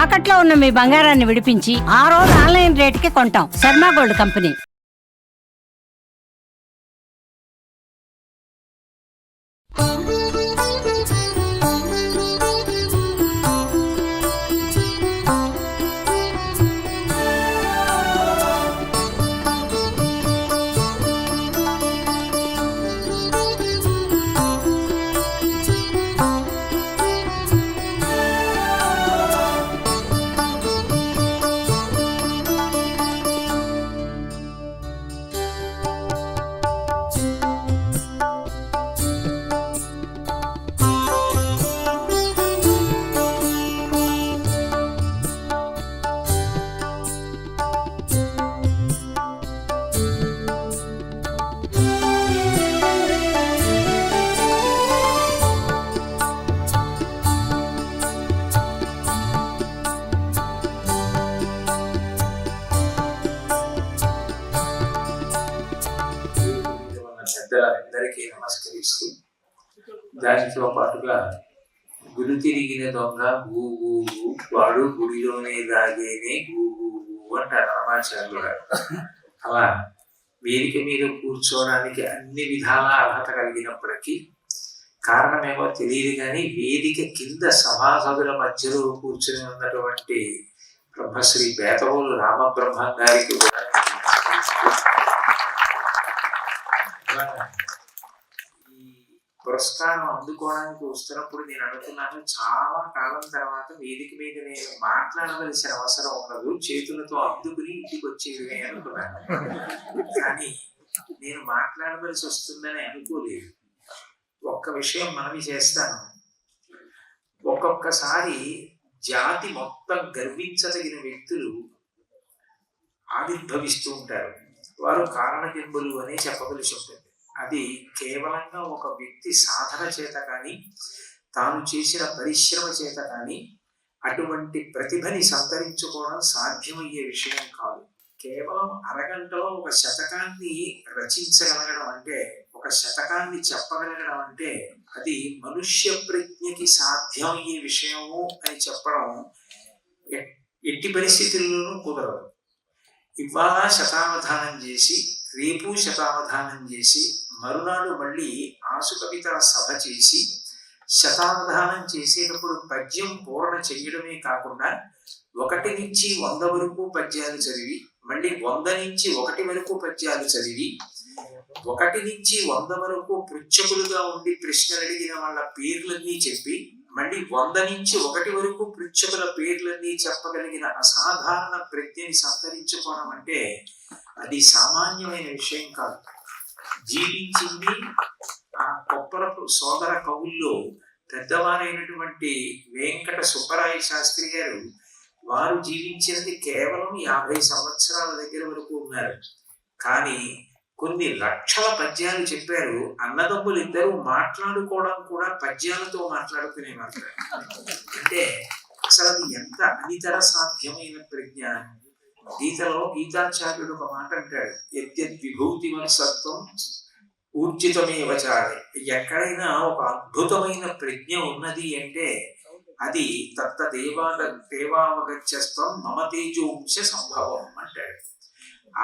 తాకట్లో ఉన్న మీ బంగారాన్ని విడిపించి ఆ రోజు ఆన్లైన్ రేటుకి కొంటాం. Sharma gold company. పెద్దలందరికీ నమస్కరిస్తూ దానితో పాటుగా గురి తిరిగిన దొంగ గూగు వాడు గుడిలోనే దాగేనే గూగు అంటారు రామాచార్యులు గారు. అలా వేదిక మీద కూర్చోవడానికి అన్ని విధాల అర్హత కలిగినప్పటికీ కారణమేమో తెలియదు కానీ వేదిక కింద సభాసదుల మధ్యలో కూర్చొని ఉన్నటువంటి బ్రహ్మశ్రీ బేతవోలు రామబ్రహ్మం గారికి కూడా ఈ పురస్కారం అందుకోవడానికి వస్తున్నప్పుడు నేను అనుకున్నాను, చాలా కాలం తర్వాత వేదిక మీద నేను మాట్లాడవలసిన అవసరం ఉండదు, చేతులతో అందుకుని ఇంటికి వచ్చేది అనుకున్నాను. కానీ నేను మాట్లాడవలసి వస్తుందని అనుకోలేదు. ఒక్క విషయం మనవి చేస్తాను. ఒక్కొక్కసారి జాతి మొత్తం గర్వించదగిన వ్యక్తులు ఆవిర్భవిస్తూ ఉంటారు. వారు కారణజన్ములు అనే చెప్పవలసి ఉంటుంది. అది కేవలంగా ఒక వ్యక్తి సాధన చేత కానీ తాను చేసిన పరిశ్రమ చేత కానీ అటువంటి ప్రతిభని సంతరించుకోవడం సాధ్యమయ్యే విషయం కాదు. కేవలం అరగంటలో ఒక శతకాన్ని రచించగలగడం అంటే, ఒక శతకాన్ని చెప్పగలగడం అంటే అది మనుష్య ప్రజ్ఞకి సాధ్యమయ్యే విషయము అని చెప్పడం ఎట్టి పరిస్థితుల్లోనూ కుదరదు. ఇవాళ శతావధానం చేసి, రేపు శతావధానం చేసి, మరునాడు మళ్ళీ ఆసు కవిత సభ చేసి, శతావధానం చేసేటప్పుడు పద్యం పూర్ణ చెయ్యడమే కాకుండా 1 నుంచి 100 వరకు పద్యాలు చదివి, మళ్ళీ 100 నుంచి 1 వరకు పద్యాలు చదివి, 1 నుంచి 100 వరకు పృచ్ఛకులుగా ఉండి ప్రశ్నలు అడిగిన వాళ్ళ పేర్లన్నీ చెప్పి, మళ్ళీ 100 నుంచి 1 వరకు పృచ్ఛకుల పేర్లన్నీ చెప్పగలిగిన అసాధారణ ప్రజ్ఞని సంతరించుకోవడం అంటే అది సామాన్యమైన విషయం కాదు. జీవించింది ఆ కొప్పలపు సోదర కవుల్లో పెద్దవారైనటువంటి వెంకట సుబ్బరాయ శాస్త్రి గారు. వారు జీవించినది కేవలం 50 సంవత్సరాల దగ్గర వరకు ఉన్నారు. కానీ కొన్ని లక్షల పద్యాలు చెప్పారు. అన్నదమ్ములు ఇద్దరు మాట్లాడుకోవడం కూడా పద్యాలతో మాట్లాడుకునేవారు. అంటే అసలు అది ఎంత అనితర సాధ్యమైన ప్రజ్ఞ. గీతలో గీతాచార్యుడు ఒక మాట అంటాడు, యద్యద్విభూతి మనసత్వం ఊర్జితమే వచాలి. ఎక్కడైనా ఒక అద్భుతమైన ప్రజ్ఞ ఉన్నది అంటే అది దేవావగత్యస్వం మమ తేజోంశ సంభవం అంటాడు.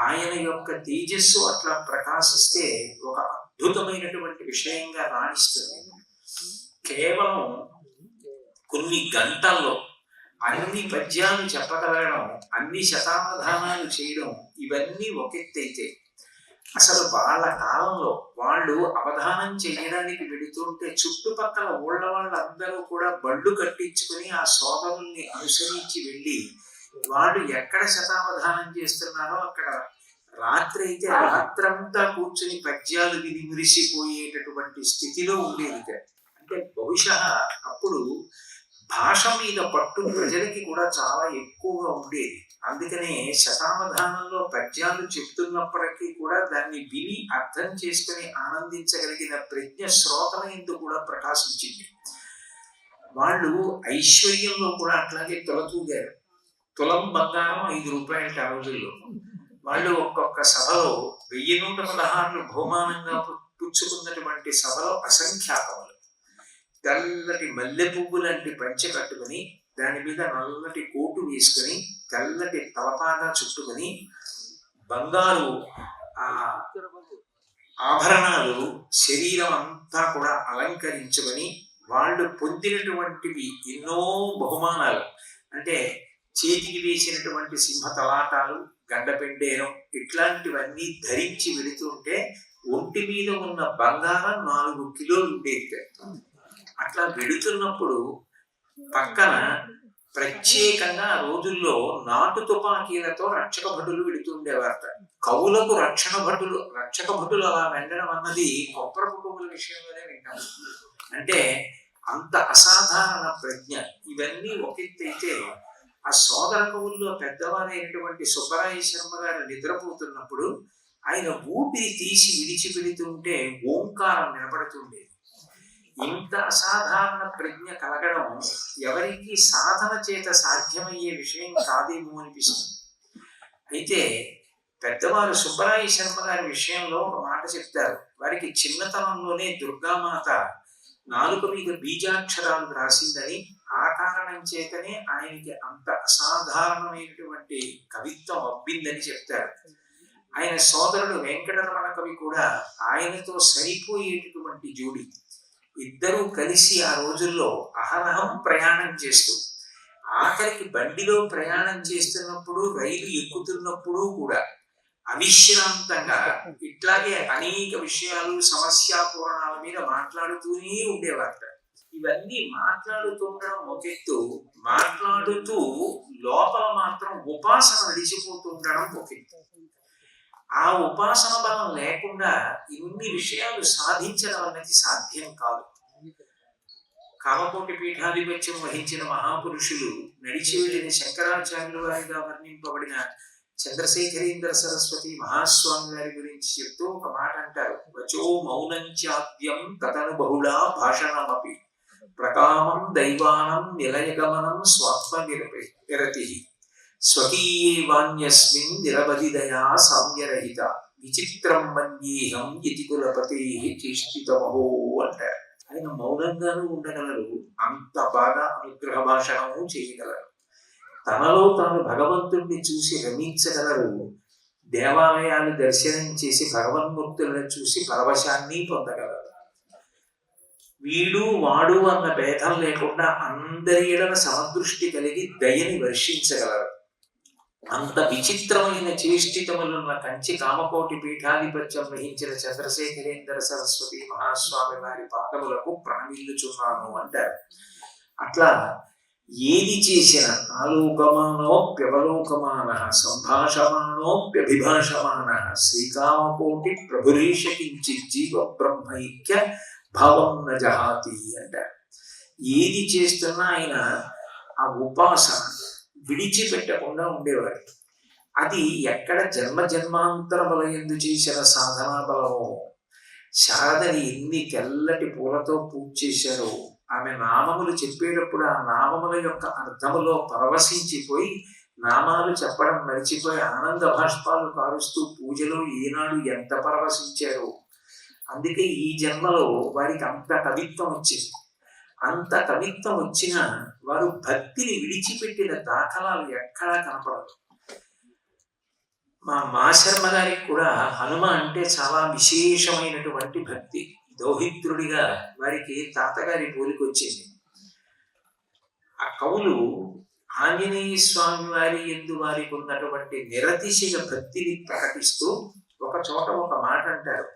ఆయన యొక్క తేజస్సు అట్లా ప్రకాశిస్తే ఒక అద్భుతమైనటువంటి విషయంగా రాణిస్తుంది. కేవలం కొన్ని గంటల్లో అన్ని పద్యాలు చెప్పగలగడం, అన్ని శతావధానాలు చేయడం, ఇవన్నీ ఒకెత్తైతే అసలు వాళ్ళ కాలంలో వాళ్ళు అవధానం చేయడానికి వెళుతుంటే చుట్టుపక్కల ఊళ్ళ వాళ్ళందరూ కూడా బళ్ళు కట్టించుకుని ఆ సోదరుల్ని అనుసరించి వెళ్ళి వాళ్ళు ఎక్కడ శతావధానం చేస్తున్నారో అక్కడ రాత్రి అయితే రాత్రంతా కూర్చుని పద్యాలు విని మురిసిపోయేటటువంటి స్థితిలో ఉండేది. అంటే బహుశా అప్పుడు భాష మీద పట్టు ప్రజలకి కూడా చాలా ఎక్కువగా ఉండేది. అందుకనే శతావధానంలో పద్యాలు చెప్తున్నప్పటికీ కూడా దాన్ని విని అర్థం చేసుకుని ఆనందించగలిగిన ప్రజ్ఞ శ్రోతల యందు కూడా ప్రకాశించింది. వాళ్ళు ఐశ్వర్యంలో కూడా అట్లాగే తొలతూగారు. తులం బంగారం 5 రూపాయల ఆ రోజుల్లో. వాళ్ళు ఒక్కొక్క సభలో 1116 బహుమానంగా పుచ్చుకున్నటువంటి సభలో అసంఖ్యాకములు తెల్లటి మల్లె పువ్వు లాంటి పంచె కట్టుకుని దాని మీద నల్లటి కోటు వేసుకుని తెల్లటి తలపాగా చుట్టుకుని బంగారు ఆ ఆభరణాలు శరీరం అంతా కూడా అలంకరించుకొని వాళ్ళు పొందినటువంటివి ఎన్నో బహుమానాలు, అంటే చేతికి వేసినటువంటి సింహ తలాటాలు, గండపెండేరం ఇట్లాంటివన్నీ ధరించి వెళుతుంటే ఒంటి మీద ఉన్న బంగారం 4 కిలోలు ఉండేది. అట్లా వెళుతున్నప్పుడు పక్కన ప్రత్యేకంగా ఆ రోజుల్లో నాటు తుపాకీలతో రక్షక భటులు వెళుతుండేవారట. కవులకు రక్షక భటులు అలా వెళ్ళడం అన్నది కొప్పర కుటుంబుల విషయంలోనే వింటాం. అంటే అంత అసాధారణ ప్రజ్ఞ. ఇవన్నీ ఒకెత్తైతే ఆ సోదర కవుల్లో పెద్దవారైనటువంటి సుబ్బరాయ శర్మ గారు నిద్రపోతున్నప్పుడు ఆయన ఊపిరి తీసి విడిచిపెడుతుంటే ఓంకారం వినపడుతుండేది. ఇంత అసాధారణ ప్రజ్ఞ కలగడం ఎవరికి సాధన చేత సాధ్యమయ్యే విషయం కాదేమో అనిపిస్తుంది. అయితే పెద్దవారు సుబ్బరాయ శర్మ గారి విషయంలో ఒక మాట చెప్తారు. వారికి చిన్నతనంలోనే దుర్గామాత నాలుక మీద బీజాక్షరాలు రాసిందని, ఆ కారణం చేతనే ఆయనకి అంత అసాధారణమైనటువంటి కవిత్వం అబ్బిందని చెప్తారు. ఆయన సోదరుడు వెంకటరమణ కవి కూడా ఆయనతో సరిపోయేటటువంటి జోడి. ఇద్దరూ కలిసి ఆ రోజుల్లో అహరహం ప్రయాణం చేస్తూ, ఆఖరికి బండిలో ప్రయాణం చేస్తున్నప్పుడు, రైలు ఎక్కుతున్నప్పుడు కూడా అవిశ్రాంతంగా ఇట్లాగే అనేక విషయాలు, సమస్యాపూరణాల మీద మాట్లాడుతూనే ఉండేవారట. ఇవన్నీ మాట్లాడుతూ ఉండడం ఒకెత్తు, మాట్లాడుతూ లోపల మాత్రం ఉపాసన నడిచిపోతూ ఉండడం ఒకెత్తు. ఆ ఉపాసన బలం లేకుండా ఇన్ని విషయాలు సాధించడం అనేది సాధ్యం కాదు. కామకోటి పీఠాధిపత్యం వహించిన మహాపురుషులు, నడిచి వెళ్ళిన శంకరాచార్యుల వారిగా వర్ణింపబడిన చంద్రశేఖరేంద్ర సరస్వతి మహాస్వామి గారి గురించి చెప్తూ ఒక మాట అంటారు. వచో మౌనంచాద్యం తదను బహుళా భాషణమపి ప్రకామం దైవానం నిలయగమనం స్వాత్మ నిరతి స్వకీయే వాణ్యస్మిన్ నిరవధిదయా సామ్యరహిత విచిత్రం మన్యేహం యతి కులపతే చేష్టితమహో అంటారు. ఆయన మౌనంగానూ ఉండగలరు, అంత బాగా అనుగ్రహ భాషణము చేయగలరు, తనలో తాను భగవంతుణ్ణి చూసి రమించగలరు, దేవాలయాలు దర్శనం చేసి భగవన్మూర్తులను చూసి పరవశాన్ని పొందగలరు. వీడు వాడు అన్న భేదం లేకుండా అందరి ఎడల సమదృష్టి కలిగి దయని వర్షించగలరు. అంత విచిత్రమైన చేష్టితములున్న కంచి కామకోటి పీఠాధిపత్యం వహించిన చంద్రశేఖరేంద్ర సరస్వతి మహాస్వామి వారి పాదములకు ప్రాణిల్లుచున్నాను అంటారు. అట్లా ఏది చేసిన ఆలోకమానోప్యవలోకమాన సంభాషమానోప్యభిభాషమాన శ్రీకామకోటి ప్రభురీష కించిత్ జీవ బ్రహ్మైక్య భావం నజహాతి అంటారు. ఏది చేస్తున్నా ఆయన ఆ ఉపాసన విడిచిపెట్టకుండా ఉండేవారు. అది ఎక్కడ జన్మ జన్మాంతరముల యందు చేసిన సాధనా బలమో. శారదని ఎన్ని తెల్లటి పూలతో పూజ చేశారో, ఆమె నామములు చెప్పేటప్పుడు ఆ నామముల యొక్క అర్థములో పరవశించిపోయి నామాలు చెప్పడం మరిచిపోయి ఆనంద భాష్పాలు కారుస్తూ పూజలో ఏనాడు ఎంత పరవశించారో. అందుకే ఈ జన్మలో వారికి అంత కవిత్వం వచ్చింది. అంత కవిత్వం వచ్చినా వారు భక్తిని విడిచిపెట్టిన దాఖలాలు ఎక్కడా కనపడదు. మా శర్మ గారికి కూడా హనుమ అంటే చాలా విశేషమైనటువంటి భక్తి. దౌహిత్రుడిగా వారికి తాతగారి పోలికొచ్చింది. ఆ కవులు ఆంజనేయ స్వామి వారి యందు వారికి ఉన్నటువంటి నిరతిశయ భక్తిని ప్రకటిస్తూ ఒక చోట ఒక మాట అంటారు.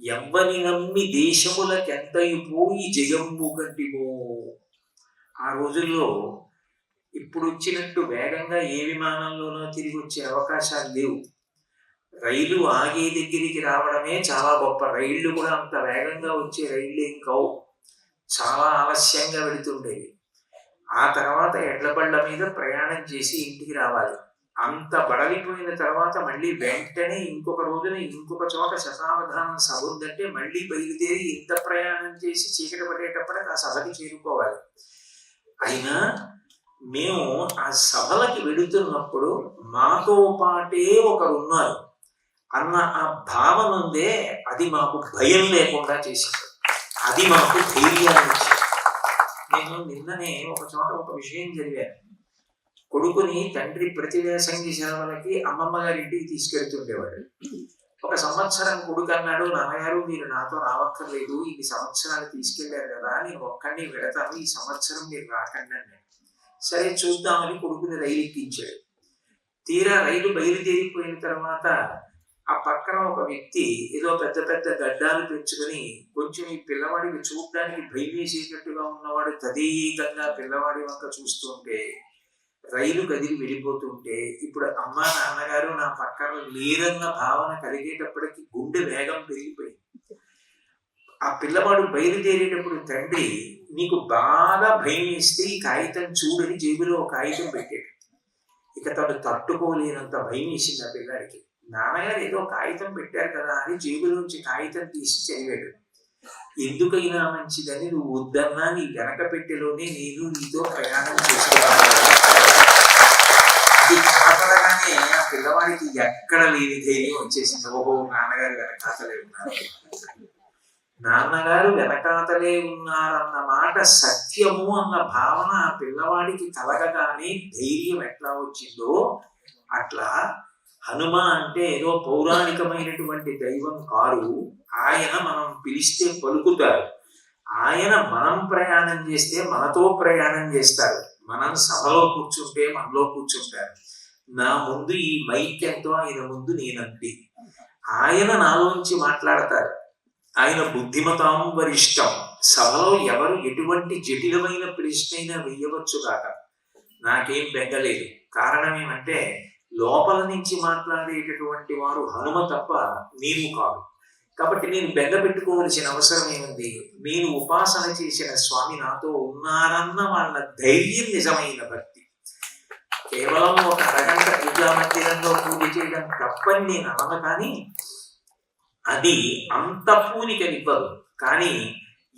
ఎవ్వని నమ్మి దేశములకెంతయు పోయి జయంబు గడ్డిమో. ఆ రోజుల్లో ఇప్పుడు వచ్చినట్టు వేగంగా ఏ విమానంలోనో తిరిగి వచ్చే అవకాశాలు లేవు. రైలు ఆగే దగ్గరికి రావడమే చాలా గొప్ప. రైళ్లు కూడా అంత వేగంగా వచ్చే రైళ్ళు ఏం కావు, చాలా ఆలస్యంగా వెళుతుండేవి. ఆ తర్వాత ఎడ్ల బండ్ల మీద ప్రయాణం చేసి ఇంటికి రావాలి. అంత బడలిపోయిన తర్వాత మళ్ళీ వెంటనే ఇంకొక రోజున ఇంకొక చోట శతావధానం సభ ఉందంటే మళ్ళీ బయలుదేరి ఇంత ప్రయాణం చేసి చీకటి పడేటప్పటికి ఆ సభకి చేరుకోవాలి. అయినా మేము ఆ సభలకి వెళుతున్నప్పుడు మాతో పాటే ఒకరు ఉన్నారు అన్న ఆ భావన ఉందే, అది మాకు భయం లేకుండా చేసింది. అది మాకు ధైర్యాన్ని ఇచ్చింది. నేను నిన్ననే ఒక చోట ఒక విషయం జరిగాను. కొడుకుని తండ్రి ప్రతి వేసంగి సెలవులకి అమ్మమ్మ గారి ఇంటికి తీసుకెళ్తుండేవాడు. ఒక సంవత్సరం కొడుకు అన్నాడు, నాన్నగారు మీరు నాతో రావక్కర్లేదు, ఇన్ని సంవత్సరాలు తీసుకెళ్లారు కదా, నేను ఒక్కడిని వెళతాను, ఈ సంవత్సరం మీరు రాకండి అన్నాడు. సరే చూద్దామని కొడుకుని రైలు ఎక్కించాడు. తీరా రైలు బయలుదేరిపోయిన తర్వాత ఆ పక్కన ఒక వ్యక్తి ఏదో పెద్ద పెద్ద గడ్డాలు పెంచుకొని కొంచెం ఈ పిల్లవాడిని చూడడానికి భయం వేసేటట్టుగా ఉన్నవాడు తదేకంగా పిల్లవాడి వంక చూస్తుంటే రైలు కదిలి వెళ్ళిపోతుంటే ఇప్పుడు అమ్మా నాన్నగారు నా పక్కన లేరన్న భావన కలిగేటప్పటికి గుండె వేగం పెరిగిపోయింది. ఆ పిల్లవాడు బయలుదేరేటప్పుడు తండ్రి నీకు బాగా భయం వేస్తే ఈ కాగితం చూడని జేబులో ఒక కాగితం పెట్టాడు. ఇక తను తట్టుకోలేనంత భయం వేసింది ఆ పిల్లాడికి. నాన్నగారు ఏదో కాగితం పెట్టారు కదా అని జేబులోంచి కాగితం తీసి చదివాడు. ఎందుకైనా మంచిదని నువ్వు వద్దన్నా నీ వెనక పెట్టెలోనే నేను నీతో ప్రయాణం చేసుకున్నాను. అది కాపడగానే ఆ పిల్లవాడికి ఎక్కడ లేని ధైర్యం వచ్చేసింది. ఓహో నాన్నగారు వెనకాతలే ఉన్నారు, నాన్నగారు వెనకాతలే ఉన్నారన్న మాట సత్యము అన్న భావన ఆ పిల్లవాడికి కలగగానే ధైర్యం ఎట్లా వచ్చిందో అట్లా హనుమ అంటే ఏదో పౌరాణికమైనటువంటి దైవం కారు. ఆయన మనం పిలిస్తే పలుకుతారు. ఆయన మనం ప్రయాణం చేస్తే మనతో ప్రయాణం చేస్తారు. మనం సభలో కూర్చుంటే మనలో కూర్చుంటారు. నా ముందు ఈ మైక్ ఎంతో ఆయన ముందు నేనంతే. ఆయన నాలోంచి మాట్లాడతారు. ఆయన బుద్ధిమతాం వరిష్టం. సభలో ఎవరు ఎటువంటి జటిలమైన ప్రశ్నైనా వేయవచ్చు కాక నాకేం బెంగలేదు. కారణం ఏమంటే లోపల నుంచి మాట్లాడేటటువంటి వారు హనుమ తప్ప నేను కాదు. కాబట్టి నేను బెంగ పెట్టుకోవలసిన అవసరం ఏముంది? నేను ఉపాసన చేసిన స్వామి నాతో ఉన్నారన్న వాళ్ళ ధైర్యం నిజమైన భక్తి. కేవలం ఒక అరగంట పూజా మందిరంలో పూజ చేయడం తప్పని నేను అనను, కానీ అది అంత పూనికనివ్వదు. కానీ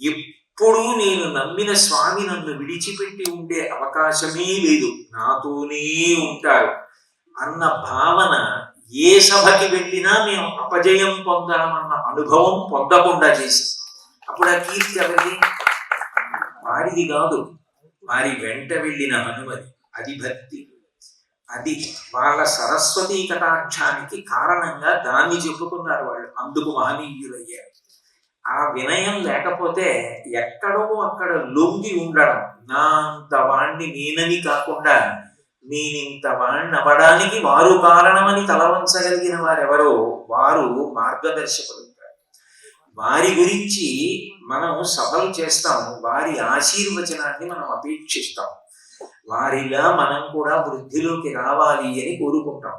ఎప్పుడూ నేను నమ్మిన స్వామి నన్ను విడిచిపెట్టి ఉండే అవకాశమే లేదు, నాతోనే ఉంటారు అన్న భావన ఏ సభకి వెళ్ళినా మేము అపజయం పొందడమన్న అనుభవం పొందకుండా చేసి అప్పుడు ఆ కీర్తి ఎవరిది? వారిది కాదు, వారి వెంట వెళ్ళిన హనుమది. అది భక్తి. అది వాళ్ళ సరస్వతీ కటాక్షానికి కారణంగా దాన్ని చెప్పుకున్నారు వాళ్ళు, అందుకు మహనీయులయ్యారు. ఆ వినయం లేకపోతే ఎక్కడో అక్కడ లొంగి ఉండడం, నా అంత వాణ్ణి నేనని కాకుండా నేనింత వాణ్ణి అవ్వడానికి వారు కారణమని తలవంచగలిగిన వారెవరో వారు మార్గదర్శకులు. వారి గురించి మనం సభలు చేస్తాం, వారి ఆశీర్వచనాన్ని మనం అపేక్షిస్తాం. వారిలా మనం కూడా వృద్ధిలోకి రావాలి అని కోరుకుంటాం.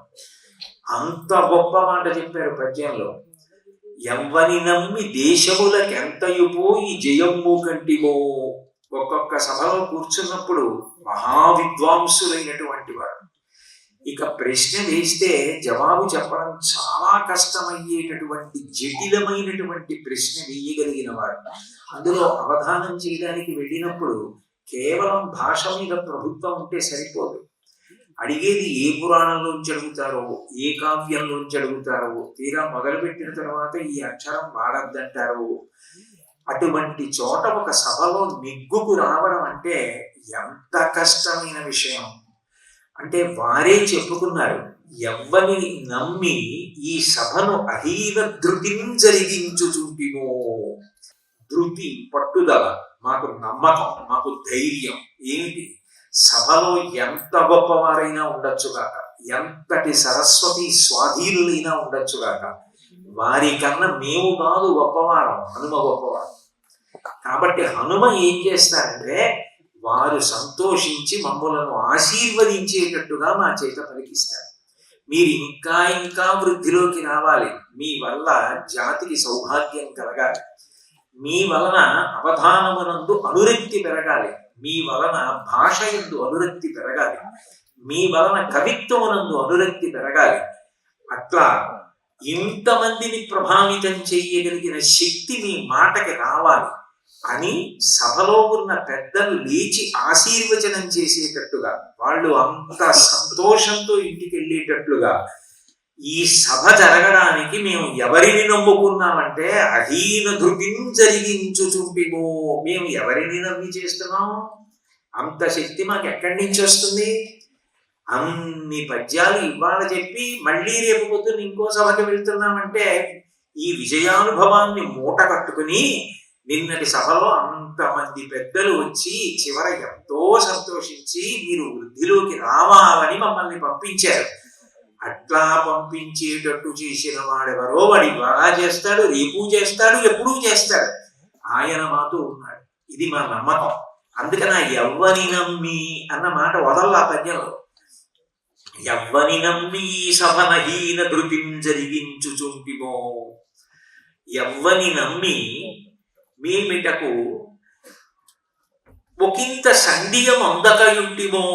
అంత గొప్ప మాట చెప్పారు పద్యంలో. ఎవ్వని నమ్మి దేశములకెంతయు పోయి జయమ్ము కంటిమో. ఒక్కొక్క సభలో కూర్చున్నప్పుడు మహావిద్వాంసులైనటువంటి వారు ఇక ప్రశ్న వేస్తే జవాబు చెప్పడం చాలా కష్టమయ్యేటటువంటి జటిలమైనటువంటి ప్రశ్న వేయగలిగిన వారు. అందులో అవధానం చేయడానికి వెళ్ళినప్పుడు కేవలం భాష మీద ప్రభుత్వం ఉంటే సరిపోదు. అడిగేది ఏ పురాణంలోంచి అడుగుతారో, ఏ కావ్యంలోంచి అడుగుతారో, తీరా మొదలుపెట్టిన తర్వాత ఈ అక్షరం వాడద్దంటారో. అటువంటి చోట ఒక సభలో నిగ్గుకు రావడం అంటే ఎంత కష్టమైన విషయం. అంటే వారే చెప్పుకున్నారు, ఎవ్వని నమ్మి ఈ సభను అహీన ధృతిని జరిగించుచుంటిమో. ధృతి, పట్టుదల, మాకు నమ్మకం, మాకు ధైర్యం. ఏమిటి? సభలో ఎంత గొప్పవారైనా ఉండొచ్చుగాక, ఎంతటి సరస్వతి స్వాధీనులైనా ఉండొచ్చుగాక, వారికన్నా మేము కాదు గొప్పవారం, హనుమ గొప్పవారు. కాబట్టి హనుమ ఏం చేస్తారంటే వారు సంతోషించి మమ్మలను ఆశీర్వదించేటట్టుగా మా చేత పలికిస్తారు. మీరు ఇంకా ఇంకా వృద్ధిలోకి రావాలి, మీ వల్ల జాతికి సౌభాగ్యం కలగాలి, మీ వలన అవధానమునందు అనురక్తి పెరగాలి, మీ వలన భాష యందు అనురక్తి పెరగాలి, మీ వలన కవిత్వమునందు అనురక్తి పెరగాలి. అట్లా ఇంతమందిని ప్రభావితం చేయగలిగిన శక్తి మీ మాటకి రావాలి అని సభలో ఉన్న పెద్దలు లేచి ఆశీర్వచనం చేసేటట్టుగా, వాళ్ళు అంత సంతోషంతో ఇంటికి వెళ్ళేటట్లుగా ఈ సభ జరగడానికి మేము ఎవరిని నమ్ముకున్నామంటే అహీన ధృతిం జరిగించుచుంపిమో. మేము ఎవరిని నమ్మి చేస్తున్నాం? అంత శక్తి మాకు ఎక్కడి నుంచి వస్తుంది? అన్ని పద్యాలు ఇవాళ చెప్పి మళ్ళీ రేపు పొద్దున్న ఇంకో సభకి వెళ్తున్నామంటే ఈ విజయానుభవాన్ని మూట కట్టుకుని నిన్నటి సభలో అంతమంది పెద్దలు వచ్చి చివర ఎంతో సంతోషించి మీరు వృద్ధిలోకి రావాలని మమ్మల్ని పంపించారు. అట్లా పంపించేటట్టు చేసిన వాడెవరో వాడు ఇవాళ చేస్తాడు, రేపు చేస్తాడు, ఎప్పుడూ చేస్తాడు. ఆయన మాతో ఉన్నాడు. ఇది మా నమ్మకం. అందుకని ఎవ్వని నమ్మి అన్న మాట వదల్లా పద్యంలో. ఎవ్వని నమ్మి సభనహీన ధృతిం జరిగించుచుంపిమో. ఎవ్వని నమ్మి మేమిటకు ఒకంత సండియం అందకయుంటిమో.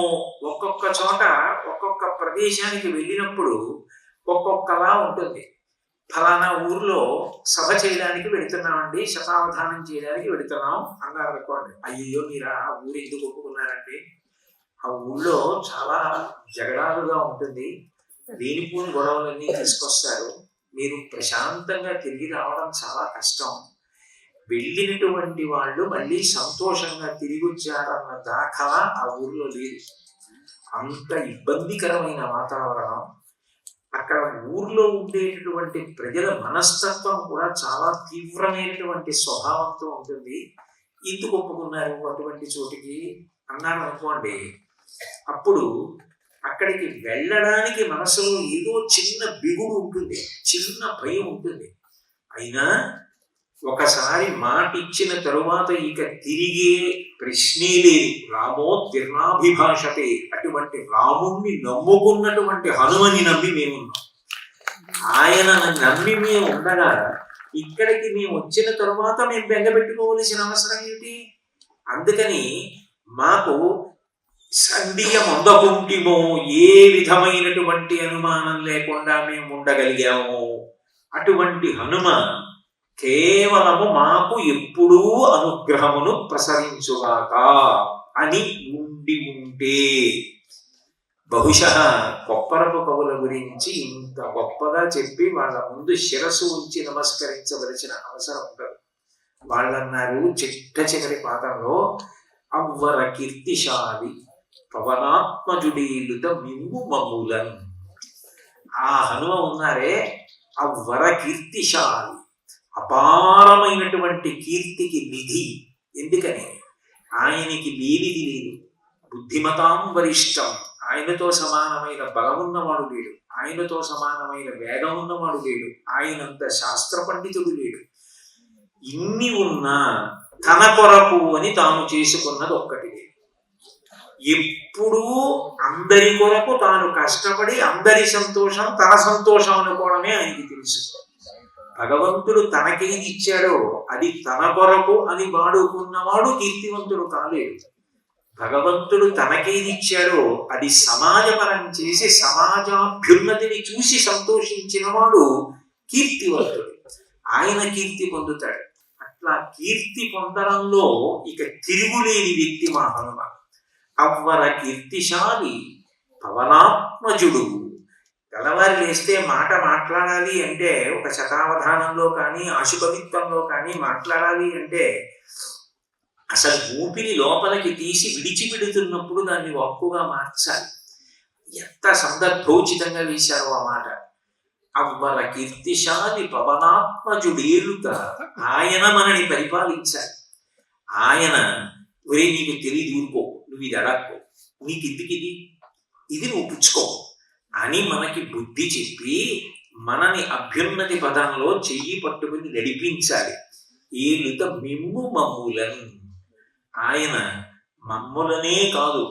ఒక్కొక్క చోట ఒక్కొక్క ప్రదేశానికి వెళ్ళినప్పుడు ఒక్కొక్కలా ఉంటుంది. ఫలానా ఊర్లో సభ చేయడానికి వెళుతున్నామండి, శతావధానం చేయడానికి వెళుతున్నాం అన్నారు అనుకోండి. అయ్యో మీరా ఆ ఊరు ఎందుకు ఒప్పుకున్నారండి? ఆ ఊళ్ళో చాలా జగడాలుగా ఉంటుంది, లేనిపోని గొడవలన్నీ తీసుకొస్తారు, మీరు ప్రశాంతంగా తిరిగి రావడం చాలా కష్టం. వెళ్ళినటువంటి వాళ్ళు మళ్ళీ సంతోషంగా తిరిగి వచ్చారన్న దాఖలా ఆ ఊర్లో లేదు. అంత ఇబ్బందికరమైన వాతావరణం. అక్కడ ఊర్లో ఉండేటటువంటి ప్రజల మనస్తత్వం కూడా చాలా తీవ్రమైనటువంటి స్వభావంతో ఉంటుంది. ఎందుకు ఒప్పుకున్నారు అటువంటి చోటికి అన్నాను అనుకోండి, అప్పుడు అక్కడికి వెళ్ళడానికి మనసులో ఏదో చిన్న బిగుడు ఉంటుంది, చిన్న భయం ఉంటుంది. అయినా ఒకసారి మాట ఇచ్చిన తరువాత ఇక తిరిగే ప్రశ్నే లేదు. రామో తీర్ణాభిభాషతే. అటువంటి రాముణ్ణి నమ్ముకున్నటువంటి హనుమని నమ్మి మేమున్నాం. ఆయన నమ్మి మేము ఉండగా ఇక్కడికి మేము వచ్చిన తరువాత మేము బెంగపెట్టుకోవలసిన అవసరం ఏమిటి? అందుకని మాకు సండియం అందకుంటిమో, ఏ విధమైనటువంటి అనుమానం లేకుండా మేము ఉండగలిగాము. అటువంటి హనుమ కేవలము మాకు ఎప్పుడూ అనుగ్రహమును ప్రసరించుగాక అని ఉండి ఉంటే బహుశः కొప్పరపు కవుల గురించి ఇంత గొప్పగా చెప్పి వాళ్ళ ముందు శిరస్సు ఉంచి నమస్కరించవలసిన అవసరం ఉండదు. వాళ్ళన్నారు చిట్ట చివరి పాదంలో అవ్వర కీర్తిశాలి పవనాత్మజుడీలుత మిమ్ము మమ్ములన్. ఆ హనుమ ఉన్నారే అవ్వర కీర్తిశాలి, అపారమైనటువంటి కీర్తికి నిధి. ఎందుకని ఆయనకి లేనిది లేదు. బుద్ధిమతాం వరిష్టం. ఆయనతో సమానమైన బలం ఉన్నవాడు లేడు, ఆయనతో సమానమైన వేగం ఉన్నవాడు లేడు, ఆయనంత శాస్త్ర పండితుడు లేడు. ఇన్ని ఉన్నా తన కొరకు అని తాను చేసుకున్నది ఒక్కటి. ఎప్పుడూ అందరి కొరకు తాను కష్టపడి అందరి సంతోషం తన సంతోషం అనుకోవడమే ఆయనకి తెలుసు. భగవంతుడు తనకేది ఇచ్చాడో అది తన కొరకు అని వాడుకున్నవాడు కీర్తివంతుడు కాలేడు. భగవంతుడు తనకేది ఇచ్చాడో అది సమాజపరం చేసి సమాజాభ్యున్నతిని చూసి సంతోషించిన వాడు కీర్తివంతుడు. ఆయన కీర్తి పొందుతాడు. అట్లా కీర్తి పొందడంలో ఇక తిరుగులేని వ్యక్తి మా హనుమ. అవ్వర కీర్తిశాలి పవనాత్మజుడు. తెల్లవారి లేస్తే మాట మాట్లాడాలి అంటే ఒక శతావధానంలో కానీ ఆశుకవిత్వంలో కానీ మాట్లాడాలి అంటే అసలు ఊపిరి లోపలికి తీసి విడిచిపెడుతున్నప్పుడు దాన్ని వాక్కుగా మార్చాలి. ఎంత సందర్భోచితంగా వేశారో ఆ మాట. అవ్వర కీర్తిశాలి పవనాత్మజుడేలుత. ఆయన మనని పరిపాలించాలి. ఆయన ఒరే నీకు తెలియదు, ఊరుకో, నువ్వు ఇది అడక్కో, నీకు ఇందుకిది ఇది నువ్వు పుచ్చుకో అని మనకి బుద్ధి చెప్పి మనని అభ్యున్నతి పదంలో చెయ్యి పట్టుకుని నడిపించాలి. ఏలుత మిమ్ము మమ్ములను. ఆయన మమ్ములనే కాదు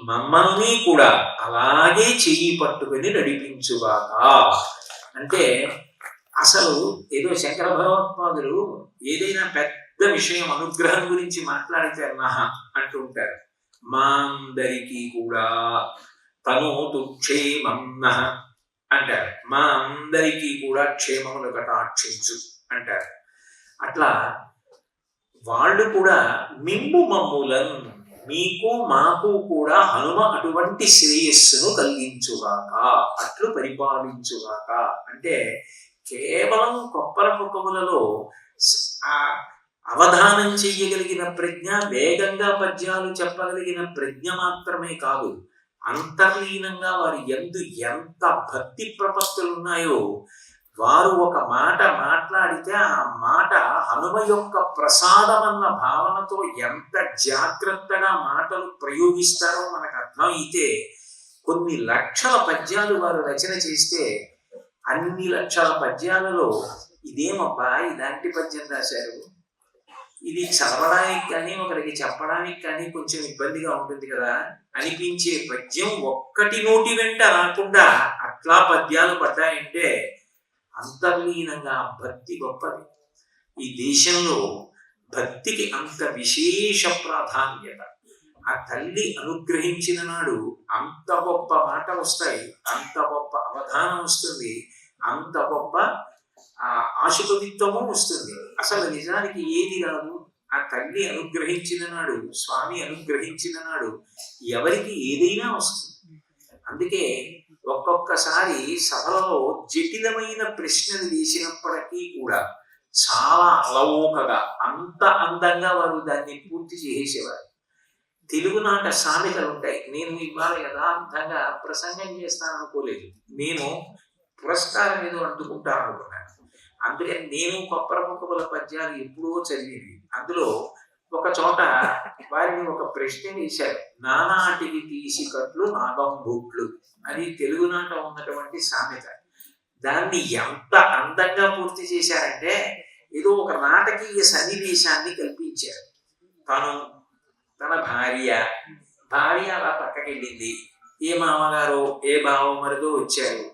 మమ్మల్ని కూడా అలాగే చెయ్యి పట్టుకుని నడిపించుగాక. అంటే అసలు ఏదో శంకర భగవత్పాదులు ఏదైనా పెద్ద విషయం అనుగ్రహం గురించి మాట్లాడితే నహ అంటూ ఉంటారు. మా అందరికీ కూడా తనోతు క్షేమం నః అంటారు. మా అందరికీ కూడా క్షేమమును కటాక్షించు అంటారు. అట్లా వాళ్ళు కూడా మిమ్ము మమ్ములను మీకు మాకు కూడా హనుమ అటువంటి శ్రేయస్సును కలిగించుగాక, అట్లు పరిపాలించుగాక. అంటే కేవలం కొప్పర ముఖములలో ఆ అవధానం చెయ్యగలిగిన ప్రజ్ఞ, వేగంగా పద్యాలు చెప్పగలిగిన ప్రజ్ఞ మాత్రమే కాదు, అంతర్లీనంగా వారి యందు ఎంత భక్తి ప్రపత్తులు ఉన్నాయో, వారు ఒక మాట మాట్లాడితే ఆ మాట హనుమ యొక్క ప్రసాదం అన్న భావనతో ఎంత జాగ్రత్తగా మాటలు ప్రయోగిస్తారో మనకు అర్థం అయితే, కొన్ని లక్షల పద్యాలు వారు రచన చేస్తే అన్ని లక్షల పద్యాలలో ఇదేమబ్బా ఇలాంటి పద్యం రాశారు, ఇది చదవడానికి కానీ ఒకరికి చెప్పడానికి కానీ కొంచెం ఇబ్బందిగా ఉంటుంది కదా అనిపించే పద్యం ఒక్కటి నోటి వెంట రాకుండా అట్లా పద్యాలు పడ్డాయంటే అంతర్లీనంగా భక్తి గొప్పది. ఈ దేశంలో భక్తికి అంత విశేష ప్రాధాన్యత. ఆ తల్లి అనుగ్రహించిన నాడు అంత గొప్ప మాట వస్తాయి, అంత గొప్ప అవధానం వస్తుంది, అంత గొప్ప ఆశుకవిత్వము వస్తుంది. అసలు నిజానికి ఏది రాదు, ఆ తల్లి అనుగ్రహించిన నాడు, స్వామి అనుగ్రహించిన నాడు ఎవరికి ఏదైనా వస్తుంది. అందుకే ఒక్కొక్కసారి సభలలో జటిలమైన ప్రశ్నలు వేసినప్పటికీ కూడా చాలా అలవోకగా అంత అందంగా వారు దాన్ని పూర్తి చేసేవారు. తెలుగునాట సామెతలు ఉంటాయి. నేను ఇవాళ యథార్థంగా ప్రసంగం చేస్తాను అనుకోలేదు, నేను పురస్కారం ఏదో అందుకుంటాను అనుకున్నాను. అందుకని నేను కొప్పర ముఖముల పద్యాలు ఎప్పుడో చదివేది. అందులో ఒక చోట వారిని ఒక ప్రశ్న వేశారు, నానాటికి తీసి కట్లు నాగంబుట్లు అని తెలుగునాట ఉన్నటువంటి సామెత. దాన్ని ఎంత అందంగా పూర్తి చేశారంటే ఏదో ఒక నాటకీయ సన్నివేశాన్ని కల్పించారు. తన భార్య అలా పక్కకెళ్ళింది, ఏ మామగారు ఏ బావమరిదో వచ్చారు.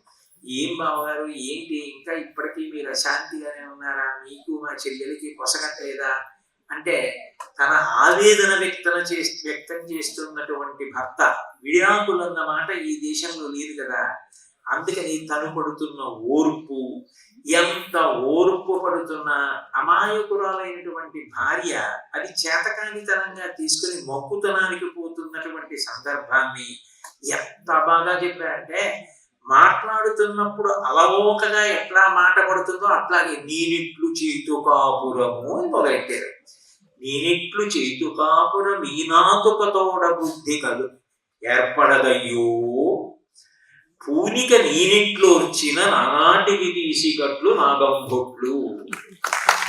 ఏం బావగారు ఏంటి ఇంకా ఇప్పటికీ మీరు అశాంతిగానే ఉన్నారా, మీకు మా చెల్లెలకి పొసగట్లేదా అంటే, తన ఆవేదన వ్యక్తం చేస్తున్నటువంటి భర్త విడాకులన్న మాట ఈ దేశంలో లేదు కదా. అందుకని తను పడుతున్న ఓర్పు, ఎంత ఓర్పు పడుతున్న అమాయకురాలైనటువంటి భార్య అది చేతకానితనంగా తీసుకుని మొక్కుతనానికి పోతున్నటువంటి సందర్భాన్ని ఎంత బాగా చెప్పారంటే, మాట్లాడుతున్నప్పుడు అలవోకగా ఎట్లా మాట పడుతుందో అట్లాగే నేనిట్లు చేతు కాపురము అని మొదలెట్టారు. నేనిట్లు చేతు కాపురం ఈనాతుకతోడ బుద్ధి కలు ఏర్పడదయ్యో, పూనిక నేనిట్లో వచ్చిన నానాటికి తీసికట్లు నాగంబొట్లు.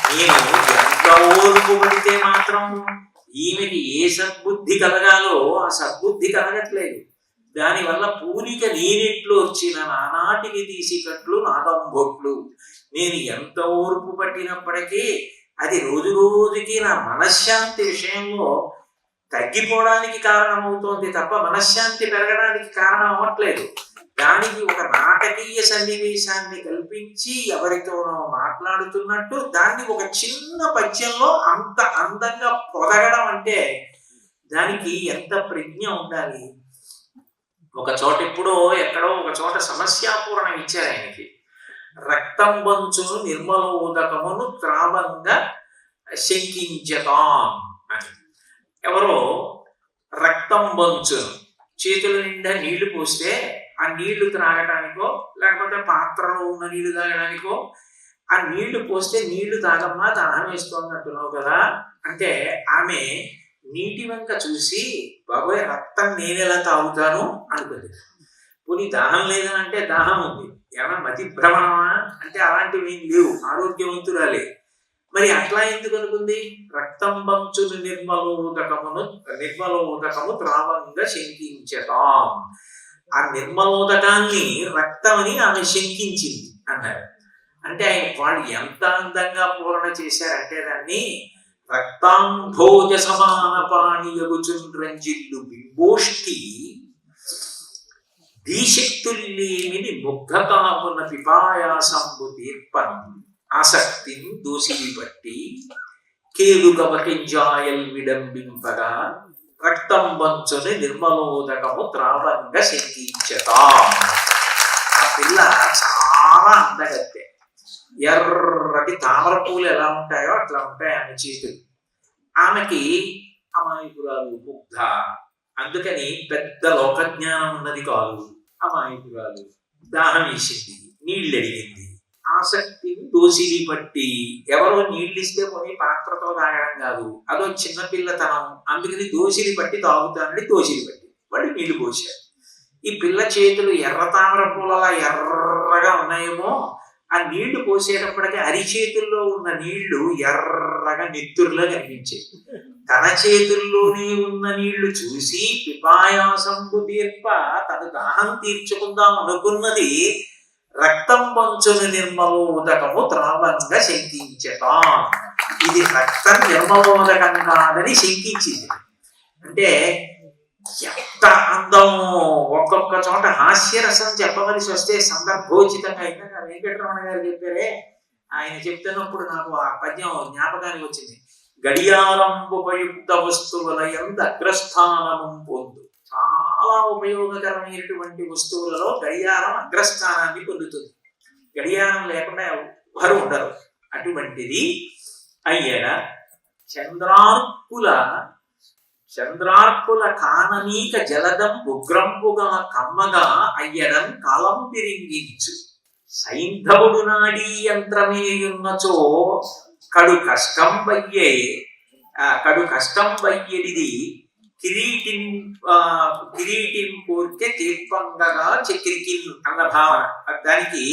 నేను ఎంత ఓర్పు పడితే మాత్రం ఈమెకి ఏ సద్బుద్ధి కలగాలో ఆ సద్బుద్ధి కలగట్లేదు. దానివల్ల పూనిక నేనిట్లో వచ్చిన నానాటికి తీసికట్లు నాగంబొట్లు. నేను ఎంత ఓర్పు పట్టినప్పటికీ అది రోజు రోజుకి నా మనశ్శాంతి విషయంలో తగ్గిపోవడానికి కారణమవుతోంది తప్ప మనశ్శాంతి పెరగడానికి కారణం అవ్వట్లేదు. దానికి ఒక నాటకీయ సన్నివేశాన్ని కల్పించి ఎవరితోనో మాట్లాడుతున్నట్టు దాన్ని ఒక చిన్న పద్యంలో అంత అందంగా పొదగడం అంటే దానికి ఎంత ప్రజ్ఞ ఉండాలి. ఒక చోట ఎప్పుడో ఎక్కడో ఒక చోట సమస్యాపూరణం ఇచ్చారు ఆయనకి. రక్తం బంచును నిర్మలోదకమును త్రావంగా శంకించతాం అని. ఎవరో రక్తం బంచును చేతుల నిండా నీళ్లు పోస్తే ఆ నీళ్లు త్రాగడానికో లేకపోతే పాత్రలో ఉన్న నీళ్లు తాగడానికో, ఆ నీళ్లు పోస్తే నీళ్లు తాగమ్మా దాహం వేస్తోందంటున్నావు కదా అంటే, ఆమె నీటి వంక చూసి బాబోయ్ రక్తం నేనెలా తాగుతాను అనుకుంది. పోనీ దాహం లేదని అంటే దాహం ఉంది, ఏమన్నా మతి భ్రమణమా అంటే అలాంటివి ఏం లేవు, ఆరోగ్యవంతురాలే. మరి అట్లా ఎందుకు అనుకుంది? రక్తం బంచును నిర్మలోదకము త్రావంగా శంకించతాం. ఆ నిర్మలోదకాన్ని రక్తమని ఆమె శంకించింది అన్నారు. అంటే ఆయన వాళ్ళు ఎంత అందంగా పూరణ చేశారంటే దాన్ని రక్తాంభోజ సమాన పాణియగుచుండ్రంజిల్లు బింబోష్టి దీశక్తుల్లేమిని ముగ్ధతామున పిపాయాసంబు తీర్పం ఆసక్తిని దోసిలి బట్టి కేలుగమకింజాయల్ విడంబింపగా రక్తం బంచుని నిర్మలోదకము త్రావంగా శంకించతా. ఆ పిల్ల చాలా అందగత్తె, ఎర్రటి తామర పూలు ఎలా ఉంటాయో అట్లా ఉంటాయి ఆమె చేతులు. ఆమెకి అమాయకురాలు ముగ్ధ, అందుకని పెద్ద లోకజ్ఞానం ఉన్నది కాదు, అమాయకురాలు. దాహం వేసింది, నీళ్ళు అడిగింది, ఆసక్తిని దోసిలి పట్టి, ఎవరో నీళ్ళు ఇస్తే పోనీ పాత్రతో తాగడం కాదు, అదో చిన్నపిల్లతనం, అందుకని దోసిలి పట్టి తాగుతానని దోసిలి పట్టి వాళ్ళు నీళ్లు పోశారు. ఈ పిల్ల చేతులు ఎర్ర తామర పూలలా ఎర్రగా ఉన్నాయేమో, ఆ నీళ్లు పోసేటప్పటికీ అరిచేతుల్లో ఉన్న నీళ్లు ఎర్రగా నెత్తురులో కనిపించాయి. తన చేతుల్లోనే ఉన్న నీళ్లు చూసి పిపాయాసంబు తీర్ప తను దాహం తీర్చుకుందాం అనుకున్నది రక్తం పంచుని నిర్మలోదకము త్రావంగా శంకించట. ఇది రక్తం నిర్మలోదకం కాదని శంకించింది. అంటే ఎంత అందం! ఒక్కొక్క చోట హాస్యరసం చెప్పవలసి వస్తే సందర్భోచితంగా అయినా వెంకటరమణ గారు చెప్పారే, ఆయన చెప్తున్నప్పుడు నాకు ఆ పద్యం జ్ఞాపకానికి వచ్చింది. గడియారంబుపయుక్త వస్తువుల యందు అగ్రస్థానము పొందు. చాలా ఉపయోగకరమైనటువంటి వస్తువులలో గడియారం అగ్రస్థానాన్ని పొందుతుంది. గడియారం లేకుండా ఎవరు ఉండరు. అటువంటిది అయ్యడ చంద్రార్కుల కాననీక జలదం ఉగ్రంపుగా కమ్మగా అయ్యడం కాలం తిరింగించు. సైంధవుడు నాడీ యంత్రమేయున్నచో కడు కష్టం వయ్యేడిది కిరీటిం కోరికే తీర్పంగా చక్రికి అన్న భావన. దానికి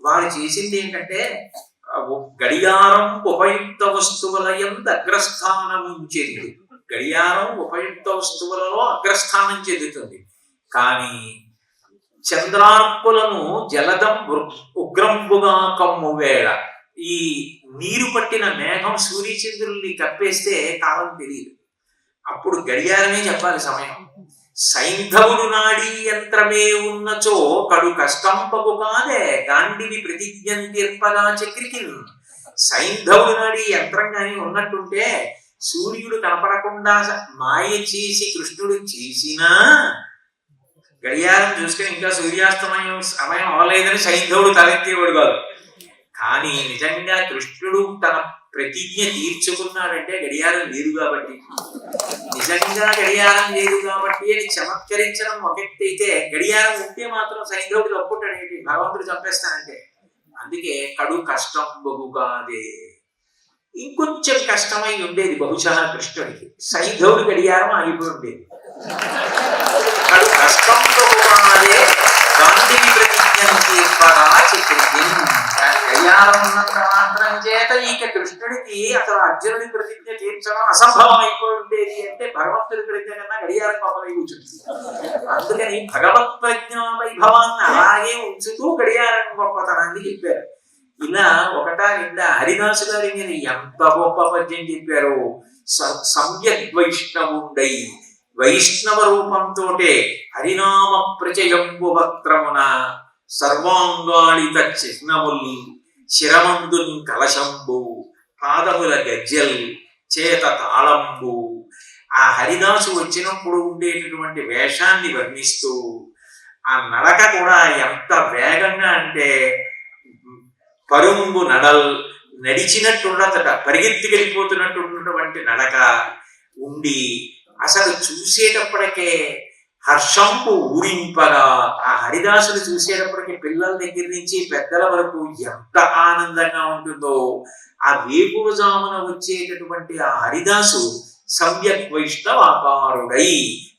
వారు చేసింది ఏంటంటే, గడియారం ఉపయుక్త వస్తువుల యందు అగ్రస్థానము చెంది. గడియారం ఉపయుక్త వస్తువులలో అగ్రస్థానం చెందుతుంది. కానీ చంద్రార్కులను జలదం ఉగ్రంబుగా కమ్ము వేళ, ఈ నీరు పట్టిన మేఘం సూర్యచంద్రుల్ని కప్పేస్తే కాలం తెలియదు. అప్పుడు గడియారమే చెప్పాలి సమయం. సైంధవుడు నాడీ యంత్రమే ఉన్నచో కడు కష్టంపకు కాదే గాండిని ప్రతిజ్ఞం తీర్పగా చక్రికి. సైంధవుడు నాడీ యంత్రం కానీ ఉన్నట్టుంటే సూర్యుడు కనపడకుండా మాయ చేసి కృష్ణుడు చేసినా గడియారం చూసుకుని ఇంకా సూర్యాస్తమయం సమయం అవలేదని సైంధవుడు తలెత్తేవాడు కాదు. కానీ నిజంగా కృష్ణుడు తన ప్రతిజ్ఞ తీర్చుకున్నాడంటే గడియారం లేదు కాబట్టి, నిజంగా గడియారం లేదు కాబట్టి అని చమత్కరించడం ఒక వ్యక్తి అయితే, గడియారం ఉంటే మాత్రం సైంధవుడు తప్పుంటాడు ఏంటి, భగవంతుడు చంపేస్తానంటే. అందుకే కడు కష్టం బహుగాదే, ఇంకొంచెం కష్టమై ఉండేది బహుశా కృష్ణుడికి. సైంధవుడు గడియారం ఆగిపోయి ఉండేది. కడు కష్టం బహుగాదే గాంధీని ప్రతిజ్ఞం తీర్పగా చక్రికి. గడియారం ఉన్నంత మాత్రం చేత ఇక కృష్ణుడికి అసలు అర్జునుడి ప్రతిజ్ఞ తీర్చడం అసంభవం అయిపోయి ఉండేది. అంటే భగవంతుడి ప్రతిజ్ఞ కన్నా గడియారం గొప్పదై కూర్చుంది. అందుకని భగవత్ ప్రజ్ఞా వైభవాన్ని అలాగే ఉంచుతూ గడియారం గొప్పతనాన్ని చెప్పారు. ఇలా ఒకటా నిండా హరిదాసు గారి మీద ఎంత గొప్ప పద్యం చెప్పారు. సమ్యక్ వైష్ణవుండై వైష్ణవ రూపంతోటే హరినామ ప్రచయంబు వక్త్రమున సర్వాంగాళిత చిహ్నముల్ శిరమందున్ కలశంబు పాదముల గజ్జల్ చేత తాళంబు. ఆ హరిదాసు వచ్చినప్పుడు ఉండేటటువంటి వేషాన్ని వర్ణిస్తూ, ఆ నడక కూడా ఎంత వేగంగా అంటే పరుంబు నడల్, నడిచినట్టుండదట, పరిగెత్తికెళ్ళిపోతున్నట్టు ఉన్నటువంటి నడక ఉండి అసలు చూసేటప్పటికే హర్షంపు ఊరింపగా, ఆ హరిదాసులు చూసేటప్పటికి పిల్లల దగ్గర నుంచి పెద్దల వరకు ఎంత ఆనందంగా ఉంటుందో. ఆ వేకువజామున వచ్చేటటువంటి ఆ హరిదాసు సమ్యక్ వైష్ణవాకారుడై,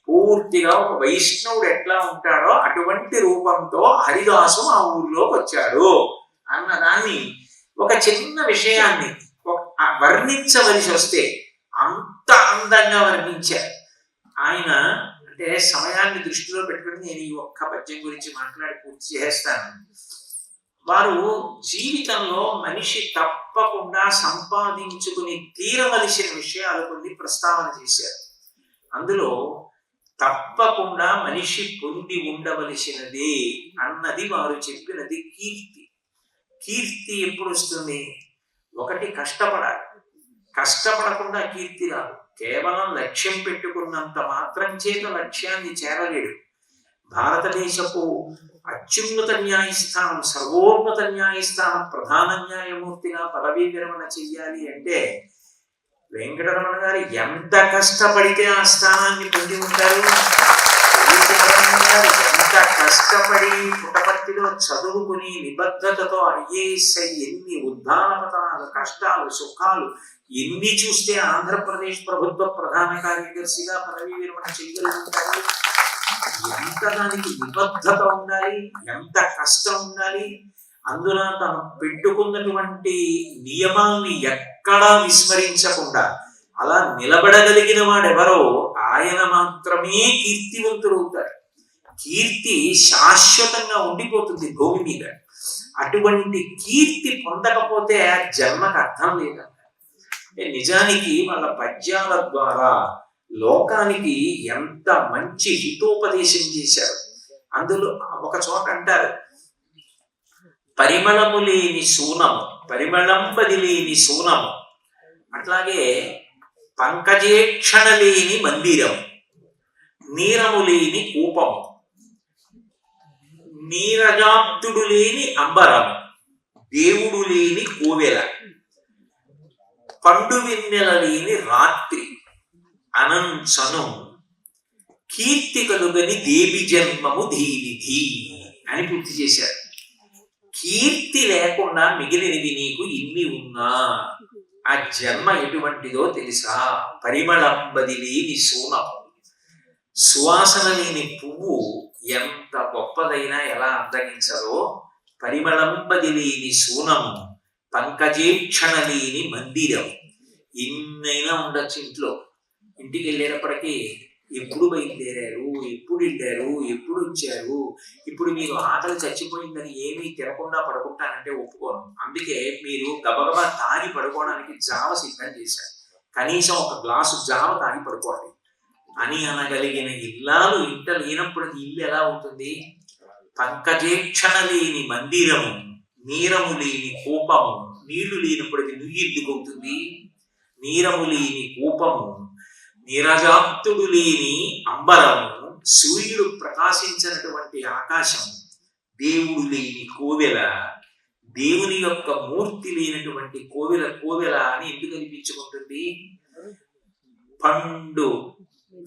పూర్తిగా ఒక వైష్ణవుడు ఎట్లా ఉంటాడో అటువంటి రూపంతో హరిదాసు ఆ ఊర్లోకి వచ్చాడు అన్నదాన్ని, ఒక చిన్న విషయాన్ని వర్ణించవలసి వస్తే అంత అందంగా వర్ణించారు ఆయన. అంటే సమయాన్ని దృష్టిలో పెట్టుకుని నేను ఈ ఒక్క పద్యం గురించి మాట్లాడి పూర్తి చేస్తాను. వారు జీవితంలో మనిషి తప్పకుండా సంపాదించుకుని తీరవలసిన విషయాలు కొన్ని ప్రస్తావన చేశారు. అందులో తప్పకుండా మనిషి పొంది ఉండవలసినది అన్నది వారు చెప్పినది కీర్తి. కీర్తి ఎప్పుడు వస్తుంది? ఒకటి కష్టపడాలి. కష్టపడకుండా కీర్తి రాదు. కేవలం లక్ష్యం పెట్టుకున్నంత మాత్రం చేత లక్ష్యాన్ని చేరలేడు. భారతదేశపు అత్యున్నత న్యాయస్థానం, సర్వోన్నత న్యాయస్థానం ప్రధాన న్యాయమూర్తిగా పదవీ విరమణ చెయ్యాలి అంటే వెంకటరమణ గారు ఎంత కష్టపడితే ఆ స్థానాన్ని పొంది ఉంటారు. గారు ఎంత కష్టపడి పుట్టపర్తిలో చదువుకుని నిబద్ధతతో ఐఏఎస్ ఎన్ని ఉద్దానపతనాలు, కష్టాలు, సుఖాలు ఎన్ని చూస్తే ఆంధ్రప్రదేశ్ ప్రభుత్వ ప్రధాన కార్యదర్శిగా పదవీ విరమణ చేయగలుగుతారు. ఎంత దానికి నిబద్ధత ఉండాలి, ఎంత కష్టం ఉండాలి. అందున తను పెట్టుకున్నటువంటి నియమాల్ని ఎక్కడా విస్మరించకుండా అలా నిలబడగలిగిన వాడెవరో ఆయన మాత్రమే కీర్తివంతుడు అవుతాడు. కీర్తి శాశ్వతంగా ఉండిపోతుంది భూమి మీద. అటువంటి కీర్తి పొందకపోతే ఆ జన్మకు అర్థం లేదంట. నిజానికి వాళ్ళ పద్యాల ద్వారా లోకానికి ఎంత మంచి హితోపదేశం చేశారు. అందులో ఒక చోట అంటారు, పరిమళము లేని శూనము, పరిమళంబది లేని శూనము, అట్లాగే పంకజేక్షణ లేని మందిరం, నీరము లేని కూపము, నీరజాప్తుడు లేని అంబరము, దేవుడు లేని కోవెల, పండు వెన్నెల లేని రాత్రి, అనంచను కీర్తి కలుగని దేవి జన్మము ధీనిధి అని పూర్తి చేశారు. కీర్తి లేకుండా మిగిలినవి నీకు ఇన్ని ఉన్నా ఆ జన్మ ఎటువంటిదో తెలుసా? పరిమళంబది లేని శూనం, సువాసన లేని పువ్వు ఎంత గొప్పదైనా ఎలా అందగించదో, పరిమళంబది లేని శూనము, పంకజేక్షణ లేని మందిరం. ఎన్నైనా ఉండొచ్చు ఇంట్లో, ఇంటికి వెళ్ళేటప్పటికీ ఎప్పుడు బయలుదేరారు, ఎప్పుడు వెళ్ళారు, ఎప్పుడు వచ్చారు, ఇప్పుడు మీరు ఆకలి చచ్చిపోయిందని ఏమీ తినకుండా పడుకుంటానంటే ఒప్పుకోను. అందుకే మీరు గబగబా తాగి పడుకోవడానికి జావ సిద్ధం చేశారు. కనీసం ఒక గ్లాసు జావ తాగి పడుకోండి అని అనగలిగిన ఇల్లాలు ఇంట లేనప్పుడు ఇల్లు ఎలా ఉంటుంది? పంకజేక్షణ లేని మందిరము, నీరము లేని కూపము, నీళ్లు లేనప్పటికీ నువ్వు ఎందుకవుతుంది? నీరము లేని కూపము, నీరజాప్తుడు లేని అంబరము, సూర్యుడు ప్రకాశించినటువంటి ఆకాశం, దేవుడు లేని కోవెల, దేవుని యొక్క మూర్తి లేనటువంటి కోవెల కోవెల అని ఎందుకు అనిపించుకుంటుంది? పండు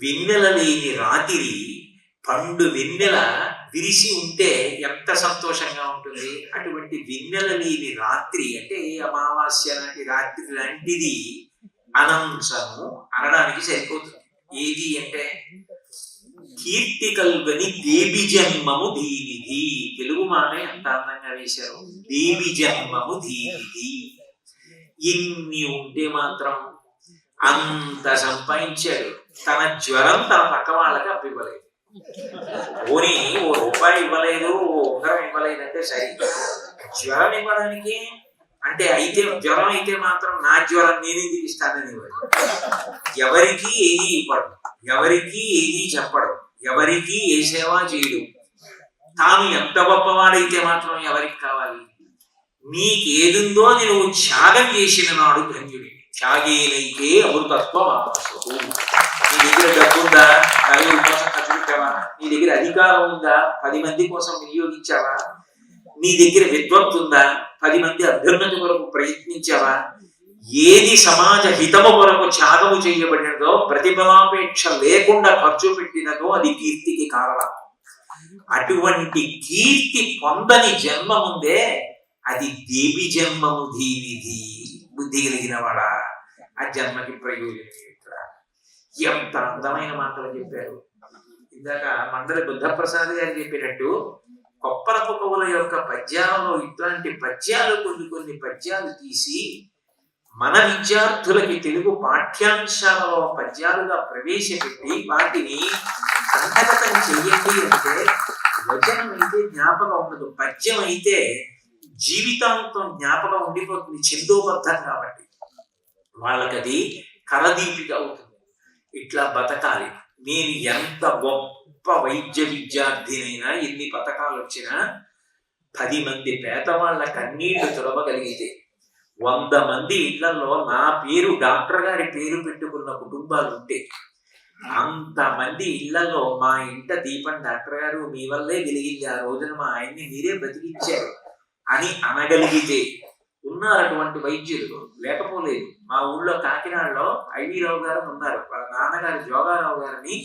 వెన్నెల లేని రాత్రి, పండు వెన్నెల విరిసి ఉంటే ఎంత సంతోషంగా ఉంటుంది. అటువంటి వెన్నెల లేని రాత్రి అంటే అమావాస్య లాంటి రాత్రి లాంటిది అనంసము అనడానికి సరిపోతుంది. ఏది అంటే కీర్తి కల్గని దేవి జన్మము ధీనిధి. తెలుగు మాట ఎంత అందంగా వేశారు, దేవి జన్మము ధీనిధి. ఇన్ని ఉంటే మాత్రం అంత సంపాదించాడు, తన జ్వరం తన పక్క వాళ్ళకి అప్పివ్వలేదు. పోనీ ఓ రూపాయి ఇవ్వలేదు, ఓ ఉంగరం ఇవ్వలేదంటే సరే, జ్వరం ఇవ్వడానికి అంటే అయితే జ్వరం అయితే మాత్రం నా జ్వరం నేనే తీస్తానని ఎవరికి ఏది ఇవ్వడు, ఎవరికి ఏది చెప్పడు, ఎవరికి ఏ సేవ చేయడు. తాను ఎంత గొప్పవాడైతే మాత్రం ఎవరికి కావాలి? నీకేదుందో అది నువ్వు త్యాగం చేసిన నాడు ధన్యుడి. త్యాగేనైతే అమృతత్వం ఆవశ్యకు. నీ దగ్గర డబ్బుందా, నలుగురి కోసం ఖర్చు పెట్టావా? నీ దగ్గర అధికారం ఉందా, 10 మంది కోసం వినియోగించావా? నీ దగ్గర విద్వత్తు ఉందా, 10 మంది అభ్యున్నతి కొరకు ప్రయత్నించావా? ఏది సమాజ హితము కొరకు త్యాగము చేయబడినదో, ప్రతిఫలాపేక్ష లేకుండా ఖర్చు పెట్టినదో అది కీర్తికి కారణం. అటువంటి కీర్తి పొందని జన్మ ఉందే అది దేవి జన్మము ధీనిధి. బుద్ధి కలిగిన వాడా ఆ జన్మకి ప్రయోజనం ఏంట్రా? ఎంత అందమైన మాటలు చెప్పారు. ఇందాక మండలి బుద్ధప్రసాద్ గారు చెప్పినట్టు కొప్పరపు కవుల యొక్క పద్యాలలో ఇట్లాంటి పద్యాలు కొన్ని పద్యాలు తీసి మన విద్యార్థులకి తెలుగు పాఠ్యాంశాలలో పద్యాలుగా ప్రవేశపెట్టి వాటిని అంతగతం చెయ్యండి అంటే, వచనం అయితే జ్ఞాపకం ఉండదు, పద్యం అయితే జీవితాంతం జ్ఞాపకం ఉండిపోతుంది, ఛందోబద్ధం కాబట్టి వాళ్ళకి అది కరదీపిక అవుతుంది. ఇట్లా బతకాలి. నేను ఎంత గొప్ప వైద్య విద్యార్థినైనా, ఎన్ని పథకాలు వచ్చినా 10 మంది పేదవాళ్ళ కన్నీళ్లు తుడవగలిగితే, 100 మంది ఇళ్లలో నా పేరు డాక్టర్ గారి పేరు పెట్టుకున్న కుటుంబాలు ఉంటే, అంతమంది ఇళ్లలో మా ఇంట దీపం డాక్టర్ గారు మీ వల్లే వెలిగింది, ఆ రోజున మా ఆయన్ని మీరే బతికించారు అని అనగలిగితే, ఉన్న ఉన్నారు అటువంటి వైద్యులు, లేకపోలేదు. మా ఊళ్ళో కాకినాడలో ఐవి రావు గారు ఉన్నారు. వాళ్ళ నాన్నగారు జోగారావు గారిని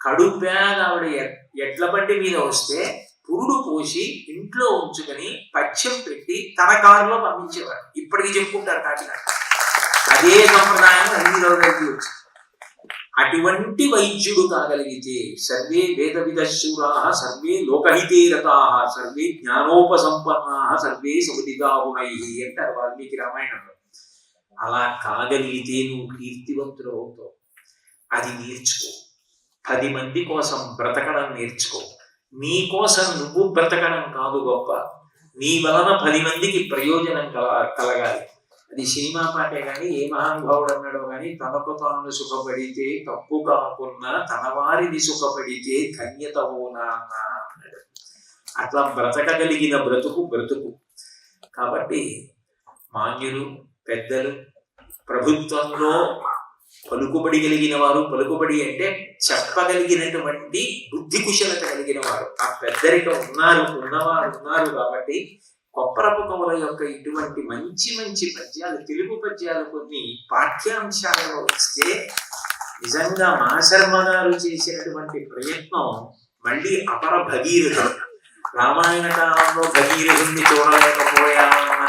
కడుపేద ఆవిడ ఎడ్ల బండి మీద వస్తే పురుడు పోసి ఇంట్లో ఉంచుకొని పచ్చం పెట్టి తన కారులో పంపించేవారు. ఇప్పటికీ చెప్పుకుంటారు కాకినాడ. అదే సంప్రదాయం ఐవి రావు గారికి వచ్చింది. అటువంటి వైద్యుడు కాగలిగితే సర్వే వేద విదశూరా సర్వే లోకహితే రతాః సర్వే జ్ఞానోపసంపన్నాః సర్వే సువిదితాగుణైః అంటారు వాల్మీకి రామాయణంలో. అలా కాగలిగితే నువ్వు కీర్తివంతుడు అవుతావు. అది నేర్చుకో. 10 మంది కోసం బ్రతకడం నేర్చుకో. నీ కోసం నువ్వు బ్రతకడం కాదు గొప్ప, నీ వలన 10 మందికి ప్రయోజనం కలగాలి. అది సినిమా పాటే కానీ ఏ మహానుభావుడు అన్నాడో కానీ, తనకు తాను సుఖపడితే తప్పు కాకున్నా తన వారిని సుఖపడితే ధన్యతవునా అన్నాడు. అట్లా బ్రతకగలిగిన బ్రతుకు. కాబట్టి మాన్యులు, పెద్దలు, ప్రభుత్వంలో పలుకుబడి కలిగిన వారు, పలుకుబడి అంటే చెప్పగలిగినటువంటి బుద్ధి కుశలత కలిగిన వారు, ఆ పెద్దరిక ఉన్నవారు ఉన్నారు. కాబట్టి కొప్పరపు కవుల యొక్క ఇటువంటి మంచి మంచి పద్యాలు, తెలుగు పద్యాలు కొన్ని పాఠ్యాంశాలలో ఇస్తే నిజంగా మాశర్మ గారు చేసినటువంటి ప్రయత్నం మళ్ళీ అపర భగీరథుడు. రామాయణ కాలంలో భగీరథుడిని చూడలేకపోయామన్న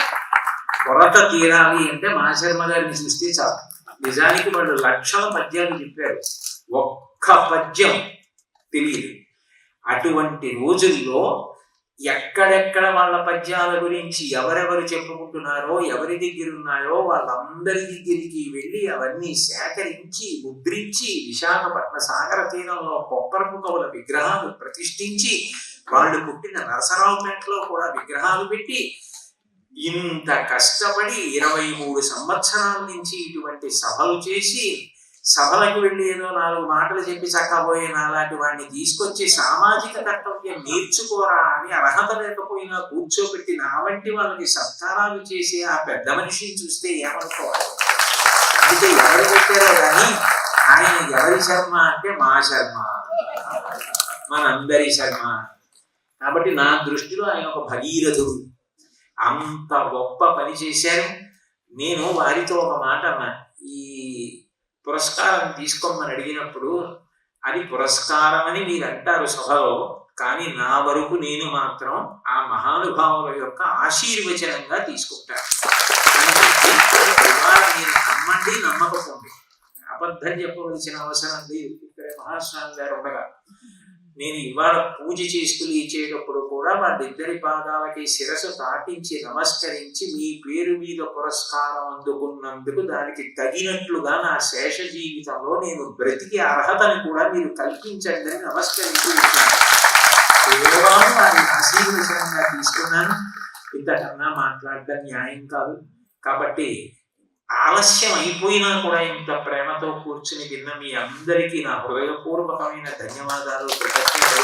కొరత తీరాలి అంటే మాశర్మ గారిని చూస్తే చాలు. నిజానికి వాళ్ళు లక్షల పద్యాలు చెప్పారు, ఒక్క పద్యం తెలియదు. అటువంటి రోజుల్లో ఎక్కడెక్కడ వాళ్ళ పద్యాల గురించి ఎవరెవరు చెప్పుకుంటున్నారో, ఎవరి దగ్గర ఉన్నాయో వాళ్ళందరి దగ్గరికి వెళ్ళి అవన్నీ సేకరించి ముద్రించి విశాఖపట్నం సాగర తీరంలో కొప్పరపు కవుల విగ్రహాలు ప్రతిష్ఠించి, వాళ్ళు పుట్టిన నరసరావుపేటలో కూడా విగ్రహాలు పెట్టి, ఇంత కష్టపడి 23 సంవత్సరాల నుంచి ఇటువంటి సభలు చేసి, సభలకు వెళ్ళి ఏదో 4 మాటలు చెప్పి చక్కపోయే నాలాంటి వాడిని తీసుకొచ్చి సామాజిక కర్తవ్యం నేర్చుకోరా అని అర్హత లేకపోయినా కూర్చోబెట్టి నా వంటి వాళ్ళకి సత్కారాలు చేసి ఆ పెద్ద మనిషిని చూస్తే ఏమనుకోవాలి. అందుకే ఎవరు పెట్టారో కానీ ఆయన ఎవరి శర్మ అంటే మా శర్మ, మనందరి శర్మ. కాబట్టి నా దృష్టిలో ఆయన ఒక భగీరథుడు. అంత గొప్ప పని చేశారు. నేను వారితో ఒక మాట అన్నా, ఈ పురస్కారం తీసుకోమని అడిగినప్పుడు అది పురస్కారం అని మీరు అంటారు సభలో, కానీ నా వరకు నేను మాత్రం ఆ మహానుభావుల యొక్క ఆశీర్వచనంగా తీసుకుంటాను. మీరు నమ్మండి, నమ్మకపోండి, అబద్ధం చెప్పవలసిన అవసరం లేదు. ఇక్కడ మహాస్వామి గారు ఉండగా నేను ఇవాళ పూజ చేసుకుని ఇచ్చేటప్పుడు కూడా వాళ్ళిద్దరి పాదాలకి శిరస్సు తాటించి నమస్కరించి, మీ పేరు మీద పురస్కారం అందుకున్నందుకు దానికి తగినట్లుగా నా శేష జీవితంలో నేను బ్రతికి అర్హతను కూడా మీరు కల్పించండి అని నమస్కరించి కేవలం వారి ఆశీర్వచనంగా తీసుకున్నాను. ఇంతకన్నా మాట్లాడడం న్యాయం కాదు. కాబట్టి ఆలస్యం అయిపోయినా కూడా ఇంత ప్రేమతో కూర్చుని విన్న మీ అందరికీ నా హృదయపూర్వకమైన ధన్యవాదాలు, కృతజ్ఞతలు.